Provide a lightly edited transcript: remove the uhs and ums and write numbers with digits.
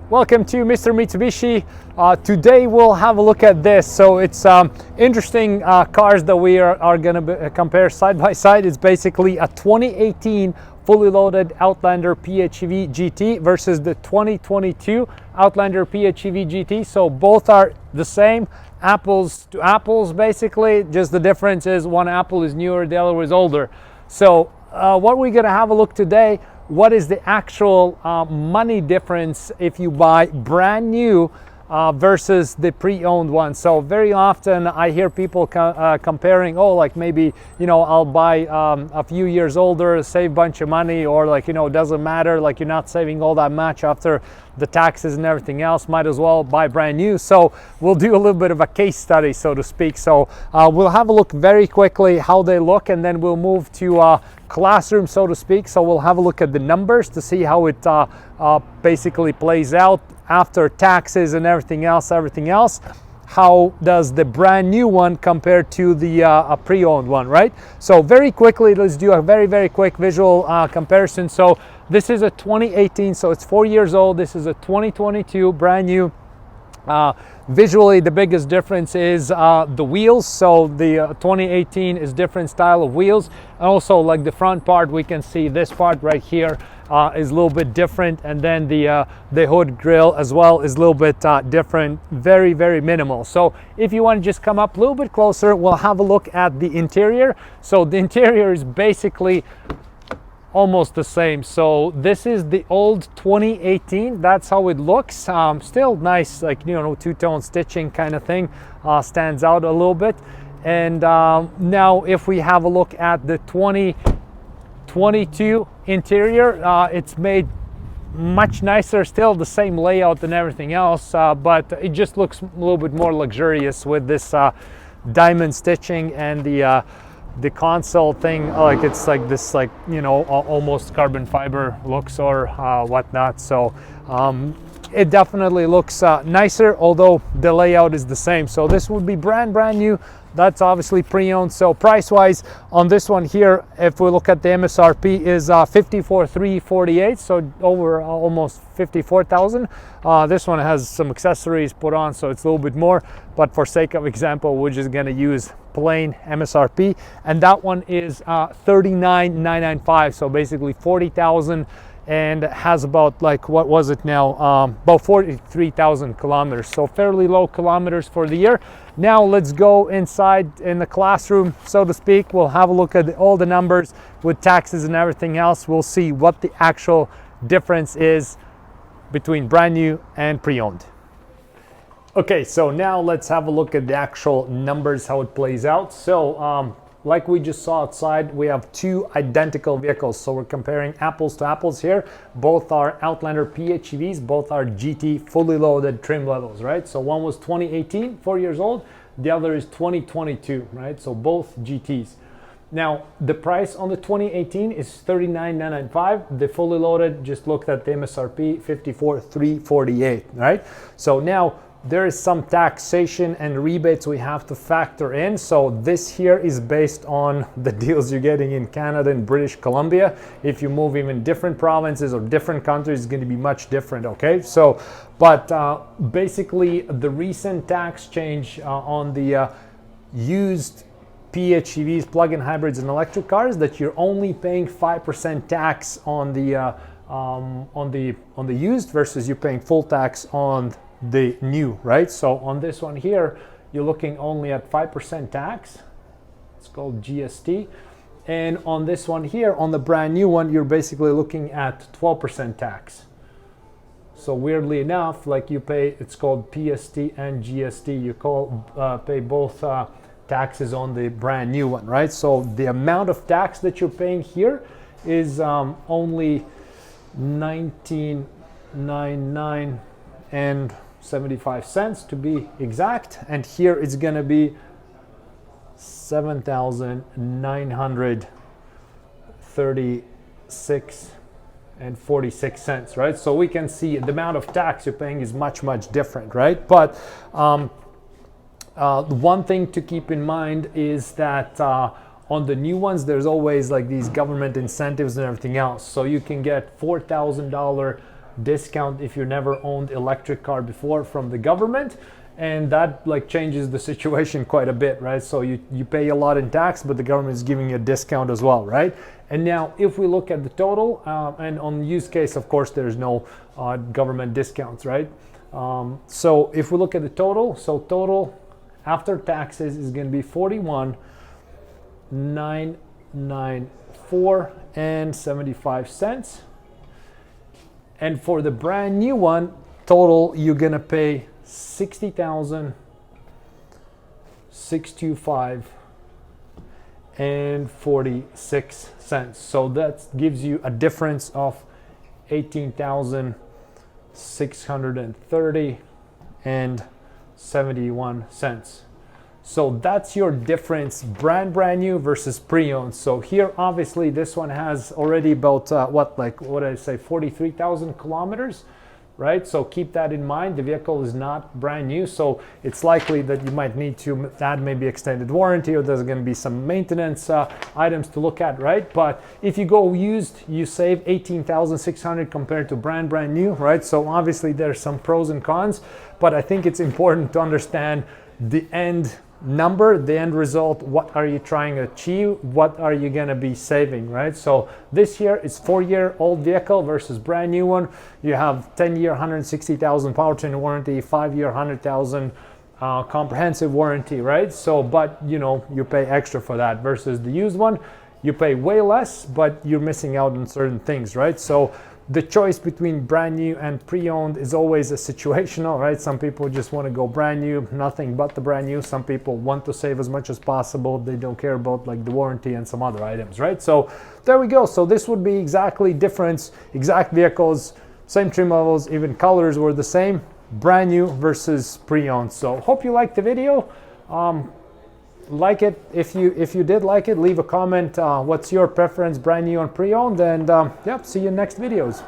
Welcome to Mr. Mitsubishi. Today we'll have a look at this. So it's interesting cars that we are going to compare side by side. It's basically a 2018 fully loaded Outlander PHEV GT versus the 2022 Outlander PHEV GT. So both are the same, apples to apples basically. Just the difference is one apple is newer, the other is older. So what we're going to have a look today, what is the actual money difference if you buy brand new versus the pre-owned one. So very often I hear people comparing, oh, like maybe, you know, I'll buy a few years older, save a bunch of money, or like, you know, it doesn't matter, like you're not saving all that much after the taxes and everything else, might as well buy brand new. So we'll do a little bit of a case study, so to speak. So we'll have a look very quickly how they look, and then we'll move to classroom, so to speak. So we'll have a look at the numbers to see how it basically plays out after taxes and everything else. How does the brand new one compare to the pre-owned one, right? So very quickly, let's do a very quick visual comparison. So this is a 2018, so it's 4 years old. This is a 2022 brand new. Visually, the biggest difference is the wheels. So the 2018 is different style of wheels, and also like the front part, we can see this part right here is a little bit different, and then the hood grill as well is a little bit different. Very minimal. So if you want to just come up a little bit closer, we'll have a look at the interior. So the interior is basically almost the same. So this is the old 2018. That's how it looks. Still nice, like, you know, two-tone stitching kind of thing, stands out a little bit. And now if we have a look at the 2022 interior, it's made much nicer, still the same layout and everything else, but it just looks a little bit more luxurious with this diamond stitching and the console thing. Like it's like this, like, you know, almost carbon fiber looks or whatnot. So it definitely looks nicer, although the layout is the same. So this would be brand new. That's obviously pre-owned. So price wise on this one here, if we look at the MSRP, is 54,348, so over almost 54,000. This one has some accessories put on, so it's a little bit more, but for sake of example, we're just going to use plain MSRP, and that one is 39,995, so basically 40,000, and has about, like, what was it now, about 43,000 kilometers, so fairly low kilometers for the year. Now let's go inside in the classroom, so to speak. We'll have a look at all the numbers with taxes and everything else. We'll see what the actual difference is between brand new and pre-owned. Okay, so now let's have a look at the actual numbers, how it plays out. So like we just saw outside, we have two identical vehicles, so we're comparing apples to apples here. Both are Outlander PHEVs, both are GT fully loaded trim levels, right? So one was 2018, 4 years old, the other is 2022, right? So both GTs. Now the price on the 2018 is 39,995. The fully loaded, just looked at the MSRP, 54,348, right? So now there is some taxation and rebates we have to factor in. So this here is based on the deals you're getting in Canada and British Columbia. If you move even different provinces or different countries, it's going to be much different, okay? So, but basically the recent tax change on the used PHEVs, plug-in hybrids and electric cars, that you're only paying 5% tax on the used versus you're paying full tax on the new, right? So on this one here, you're looking only at 5% tax. It's called GST. And on this one here, on the brand new one, you're basically looking at 12% tax. So weirdly enough, like you pay, it's called PST and GST. You pay both taxes on the brand new one, right? So the amount of tax that you're paying here is only 19.99 and 75 cents to be exact, and here it's gonna be 7,936 and 46 cents, right? So we can see the amount of tax you're paying is much different, right? But one thing to keep in mind is that on the new ones, there's always like these government incentives and everything else. So you can get $4,000 discount if you never owned electric car before from the government, and that like changes the situation quite a bit, right? So you pay a lot in tax, but the government is giving you a discount as well, right? And now if we look at the total, and on the use case, of course, there's no government discounts, right? So if we look at the total, so total after taxes is going to be 41,994 and 75 cents. And for the brand new one, total, you're going to pay 60,625 and 46 cents. So that gives you a difference of 18,630 and 71 cents. So that's your difference, brand new versus pre-owned. So here, obviously, this one has already about what did I say, 43,000 kilometers, right? So keep that in mind. The vehicle is not brand new, so it's likely that you might need to add maybe extended warranty, or there's going to be some maintenance items to look at, right? But if you go used, you save 18,600 compared to brand new, right? So obviously there's some pros and cons, but I think it's important to understand the end number, the end result. What are you trying to achieve? What are you going to be saving, right? So this here is 4-year-old vehicle versus brand new one. You have 10-year 160,000 powertrain warranty, 5-year 100,000 comprehensive warranty, right? So but you pay extra for that versus the used one. You pay way less, but you're missing out on certain things, right? So the choice between brand new and pre-owned is always a situational, right? Some people just want to go brand new, nothing but the brand new. Some people want to save as much as possible. They don't care about like the warranty and some other items, right? So there we go. So this would be exactly difference, exact vehicles, same trim levels, even colors were the same, brand new versus pre-owned. So hope you liked the video. Like it. If you did like it, leave a comment. What's your preference, brand new and pre-owned? And yep, see you in next videos.